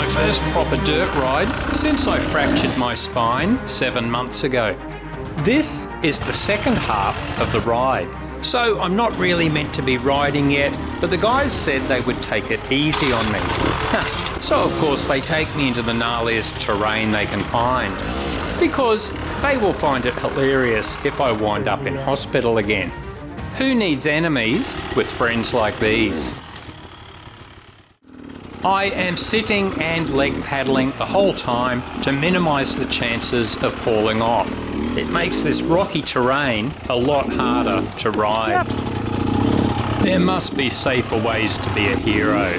my first proper dirt ride since I fractured my spine 7 months ago. This is the second half of the ride, so I'm not really meant to be riding yet, but the guys said they would take it easy on me. So of course they take me into the gnarliest terrain they can find, because they will find it hilarious if I wind up in hospital again. Who needs enemies with friends like these? I am sitting and leg paddling the whole time to minimise the chances of falling off. It makes this rocky terrain a lot harder to ride. There must be safer ways to be a hero.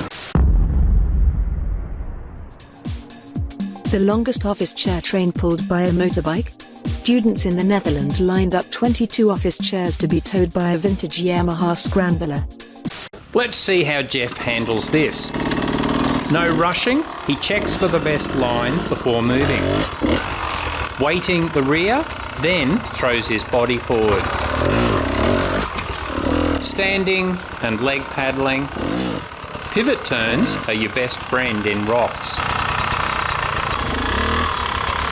The longest office chair train pulled by a motorbike? Students in the Netherlands lined up 22 office chairs to be towed by a vintage Yamaha scrambler. Let's see how Jeff handles this. No rushing, he checks for the best line before moving. Weighting the rear, then throws his body forward. Standing and leg paddling. Pivot turns are your best friend in rocks.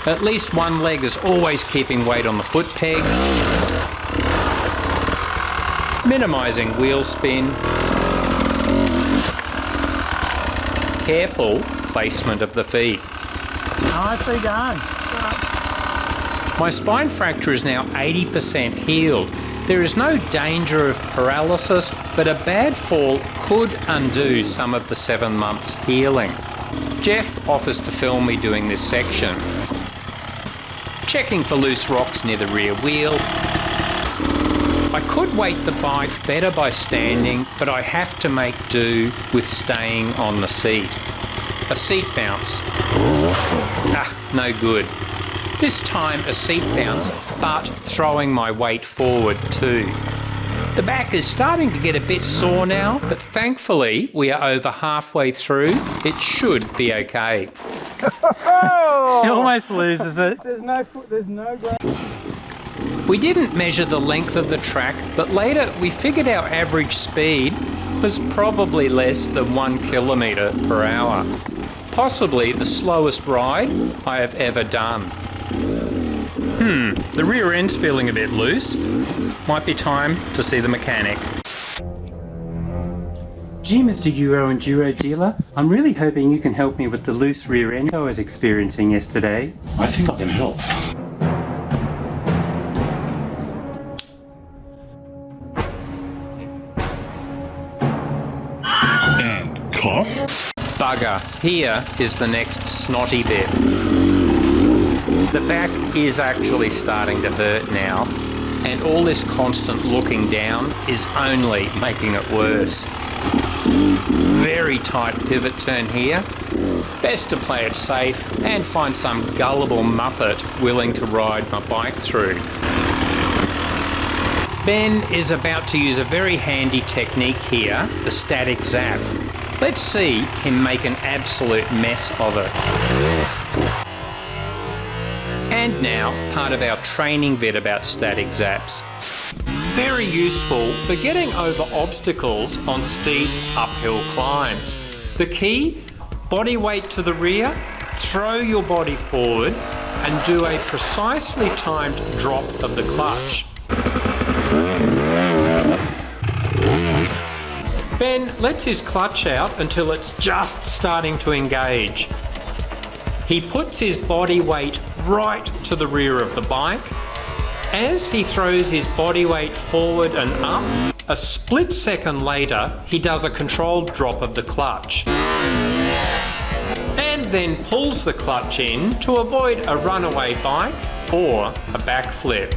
At least one leg is always keeping weight on the foot peg. Minimising wheelspin. Careful placement of the feet. Nicely done. My spine fracture is now 80% healed. There is no danger of paralysis, but a bad fall could undo some of the 7 months healing. Jeff offers to film me doing this section. Checking for loose rocks near the rear wheel. I could weight the bike better by standing, but I have to make do with staying on the seat. A seat bounce. No good. This time a seat bounce, but throwing my weight forward too. The back is starting to get a bit sore now, but thankfully we are over halfway through. It should be okay. He almost loses it. There's no ground. We didn't measure the length of the track, but later we figured our average speed was probably less than 1 kilometre per hour. Possibly the slowest ride I have ever done. The rear end's feeling a bit loose. Might be time to see the mechanic. Gee, Mr. Euro Enduro dealer, I'm really hoping you can help me with the loose rear end I was experiencing yesterday. I think I can help. And cough? Bugger, here is the next snotty bit. The back is actually starting to hurt now, and all this constant looking down is only making it worse. Very tight pivot turn here. Best to play it safe and find some gullible muppet willing to ride my bike through. Ben is about to use a very handy technique here, the static zap. Let's see him make an absolute mess of it. And now, part of our training vid about static zaps. Very useful for getting over obstacles on steep uphill climbs. The key, body weight to the rear, throw your body forward and do a precisely timed drop of the clutch. Ben lets his clutch out until it's just starting to engage. He puts his body weight right to the rear of the bike. As he throws his body weight forward and up, a split second later, he does a controlled drop of the clutch. And then pulls the clutch in to avoid a runaway bike or a backflip.